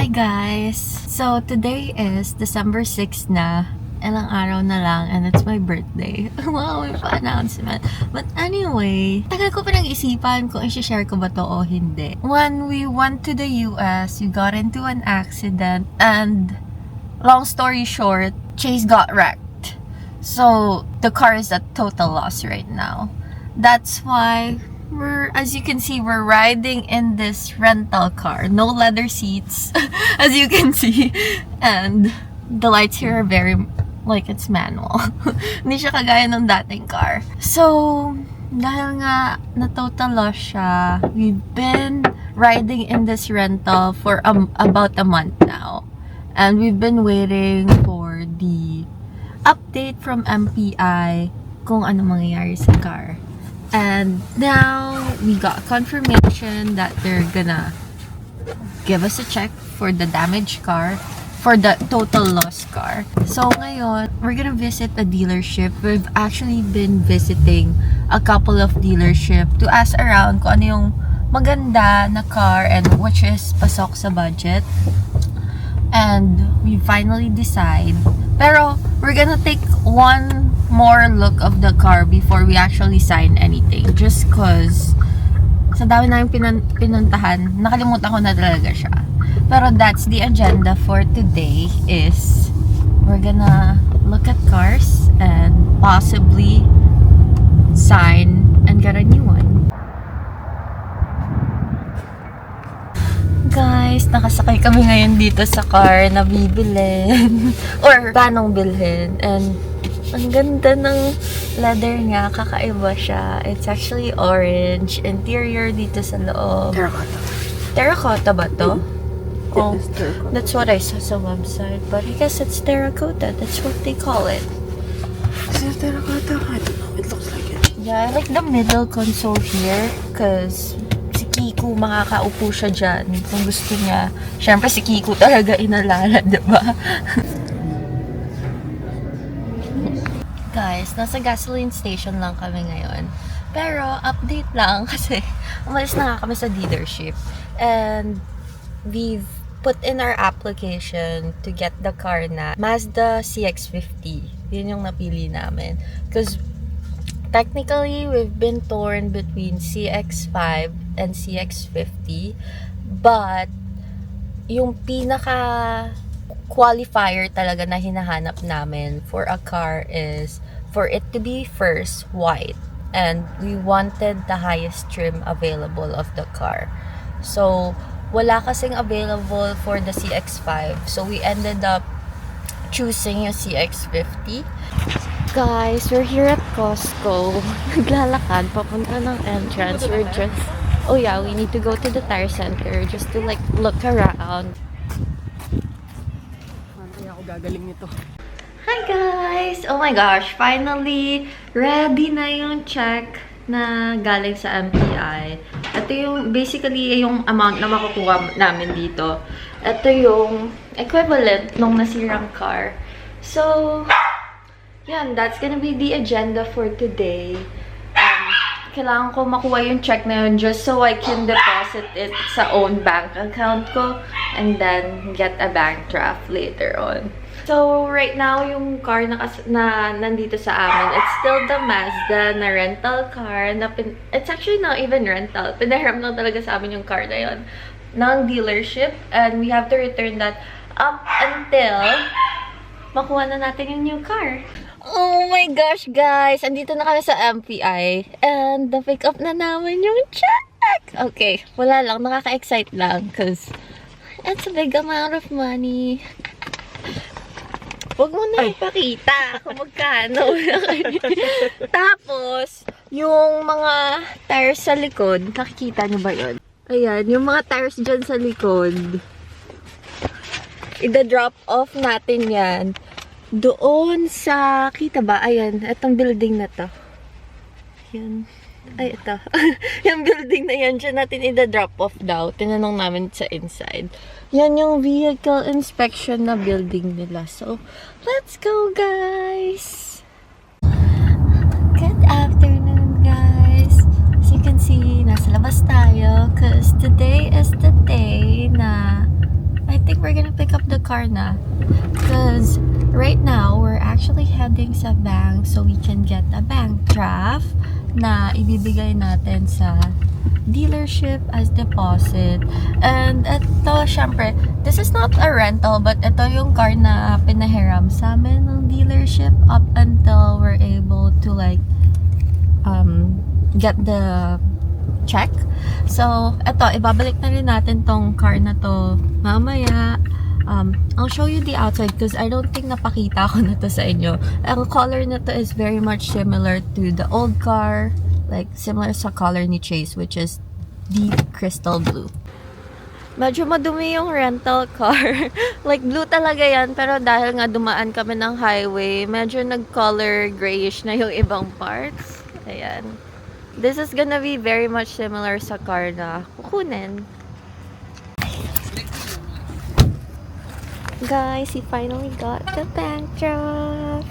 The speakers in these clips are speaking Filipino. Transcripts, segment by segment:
Hi guys! So today is December 6 na. Ilang araw na lang and it's my birthday. Wow, may pa-announcement. But anyway, tagal ko pa nag-isipan kung i-share ko ba to o hindi. When we went to the US, we got into an accident and long story short, Chase got wrecked. So the car is at total loss right now. That's why as you can see, we're riding in this rental car. No leather seats, as you can see. And the lights here are very, like, it's manual. Hindi siya kagaya ng dating car. So, dahil nga na total loss siya, we've been riding in this rental for about a month now. And we've been waiting for the update from MPI kung ano mangyayari sa car. And now, we got confirmation that they're gonna give us a check for the damaged car, for the total loss car. So ngayon, we're gonna visit a dealership. We've actually been visiting a couple of dealerships to ask around kung ano yung maganda na car and which is pasok sa budget. And we finally decide. Pero, we're gonna take one more look of the car before we actually sign anything. Just cause, sa dami namin pinuntahan, nakalimutan ko na talaga siya. Pero that's the agenda for today is, we're gonna look at cars and possibly sign and get a new one. Guys, nakasakay kami ngayon dito sa car na bibilin or planong bilhin, and ang ganda ng leather niya, kakaiba siya. It's actually orange interior dito sa loob. Terracotta. Terracotta ba to? Oh, It is terracotta. that's what I saw sa website, but I guess it's terracotta. That's what they call it. Is it terracotta? I don't know. It looks like it. Yeah, I like the middle console here because si Kiko, makakaupo siya dyan kung gusto niya. Siyempre si Kiko talaga inalala, diba? Guys, nasa gasoline station lang kami ngayon. Pero, update lang kasi umalis na nga kami sa dealership. And we've put in our application to get the car na Mazda CX-50. Yun yung napili namin. Because technically, we've been torn between CX-5 and CX-50. But, yung pinaka qualifier talaga na hinahanap namin for a car is for it to be first white, and we wanted the highest trim available of the car. So wala kasing available for the CX-5, so we ended up choosing yung CX-50. Guys, we're here at Costco. Naglalakad papunta ng entrance. We're just, oh yeah, we need to go to the tire center just to like look around. Kaya ako gagaling nito. Hi guys! Oh my gosh, finally ready na yung check na galing sa MPI. Ito yung basically yung amount na makukuha namin dito. Ito yung equivalent nung nasirang car. So, yan, that's gonna be the agenda for today. Kailangan ko makuha yung check na yun just so I can deposit it sa own bank account ko and then get a bank draft later on. So, right now, yung car na nandito sa amin, it's still the Mazda na rental car. It's actually not even rental. Pinahiram lang talaga sa amin yung car na yun ng dealership. And we have to return that up until makuha na natin yung new car. Oh my gosh, guys! Andito na kami sa MPI. And na-pick up na namin yung check! Okay, wala lang. Nakaka-excite lang because it's a big amount of money. Huwag mo na ipakita kung magkano. Tapos, yung mga tires sa likod, nakikita nyo ba yun? Ayan, yung mga tires dyan sa likod. Ida-drop off natin yan. Doon sa, kita ba? Ayan, itong building na to. Yan. Ay, ito. Yung building na yan, dyan natin ida-drop off daw. Tinanong namin sa inside. Yan yung vehicle inspection na building nila. So, let's go, guys! Good afternoon, guys! As you can see, nasa labas tayo because today is the day na I think we're gonna pick up the car na. Because right now, we're actually heading sa bank so we can get a bank draft na ibibigay natin sa dealership as deposit. And ito, syempre, this is not a rental, but ito yung car na pinahiram sa amin ng dealership up until we're able to like get the check. So, ito, ibabalik na rin natin tong car na to mamaya. I'll show you the outside because I don't think napakita ko na to sa inyo. Ang color na to is very much similar to the old car. Like, similar sa color ni Chase, which is deep crystal blue. Medyo madumi yung rental car. Like, blue talaga yan. Pero dahil nga dumaan kami ng highway, medyo nag-color grayish na yung ibang parts. Ayan. This is gonna be very much similar sa car na kukunin. Guys, we finally got the bank draft.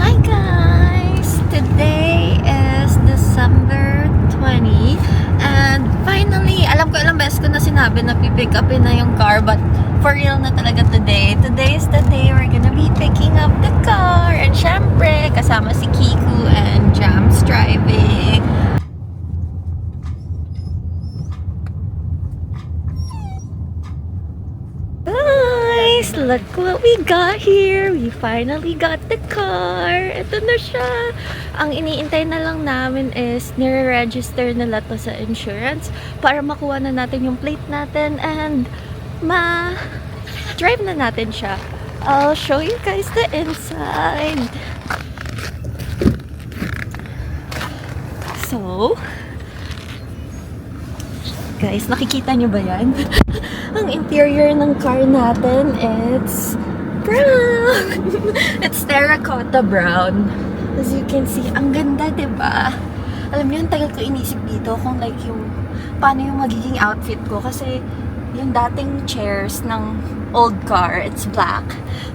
Hi guys! Today is December 20 and finally, alam ko ilang beses ko na sinabi na pipick upin na yung car, but for real na talaga today. Today is the day we're gonna be picking up the car, and syempre kasama si Kiku and Jams driving. Guys, look what we got here. We finally got the car. Ito na siya. Ang iniintay na lang namin is nire-register nila to sa insurance para makuha na natin yung plate natin and ma-drive na natin siya. I'll show you guys the inside. So, guys, nakikita nyo ba yan? Ang interior ng car natin, it's brown. It's terracotta brown. As you can see, ang ganda, diba? Alam niyo, ang tagal ko inisip dito kung like yung, paano yung magiging outfit ko. Kasi yung dating chairs ng old car, it's black.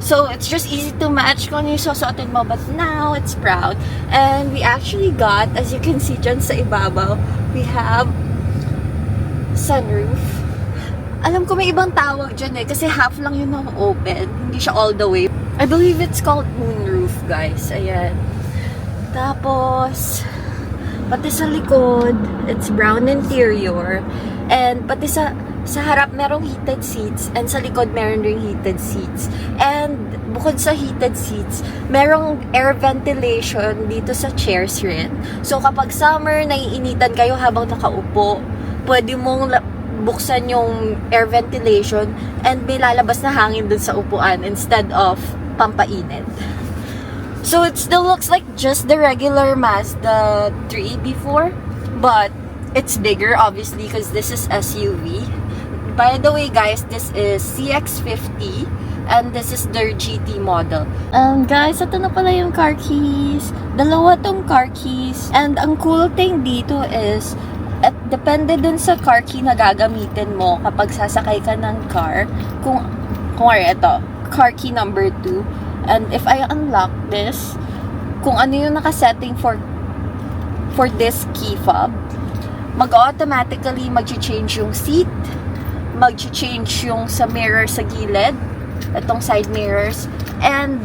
So, it's just easy to match kung ano yung susuotin mo. But now, it's brown. And we actually got, as you can see dyan sa ibabaw, we have sunroof. Alam ko may ibang tawag dyan eh, kasi half lang yun ang open. Hindi siya all the way. I believe it's called moonroof, guys. Ayan. Tapos, pati sa likod, it's brown interior. And pati sa harap, merong heated seats. And sa likod, meron ring heated seats. And bukod sa heated seats, merong air ventilation dito sa chairs rin. So kapag summer, naiinitan kayo habang nakaupo, pwede mong buksan yung air ventilation and may lalabas na hangin dun sa upuan instead of pampainit. So it still looks like just the regular Mazda 3 before, but it's bigger obviously because this is SUV. By the way guys, this is CX-50 and this is their GT model. Guys, ito na pala yung car keys. Dalawa tong car keys. And ang cool thing dito is at depende dun sa car key na gagamitin mo kapag sasakay ka ng car. Kung ito, car key number 2. And if I unlock this, kung ano yung nakasetting for this key fob, mag-automatically mag-change yung seat, mag-change yung sa mirror sa gilid, itong side mirrors, and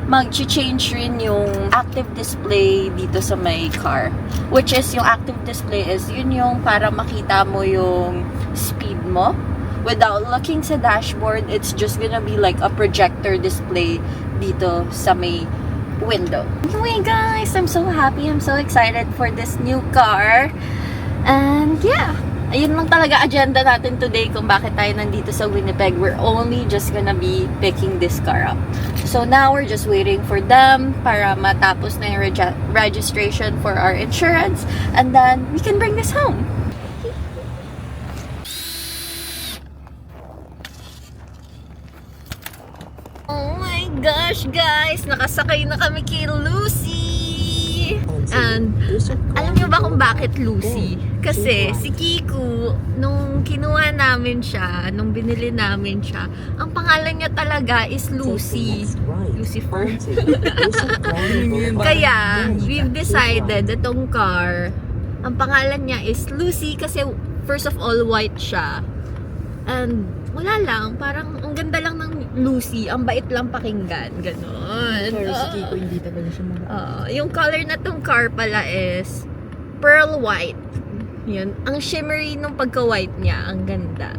mag-change rin yung active display dito sa may car. Which is, yung active display is, yun yung para makita mo yung speed mo. Without looking sa dashboard, it's just gonna be like a projector display dito sa may window. Anyway guys, I'm so happy, I'm so excited for this new car. And yeah, ayun lang talaga agenda natin today kung bakit tayo nandito sa Winnipeg. We're only just gonna be picking this car up. So now we're just waiting for them para matapos na yung registration for our insurance, and then we can bring this home. Oh my gosh guys, nakasakay na kami kay Lucy! And alam niyo ba kung bakit Lucy? Kasi si Kiku, nung kinuha namin siya, nung binili namin siya, ang pangalan niya talaga is Lucy. Lucifer. Kaya, we've decided itong car, ang pangalan niya is Lucy kasi first of all, white siya. And wala lang, parang ang Lucy, ang bait lang pakinggan. Ganon. Sorry, si Kiko, hindi talaga siya mga... Yung color na tong car pala is pearl white. Yun. Ang shimmery nung pagka-white niya. Ang ganda.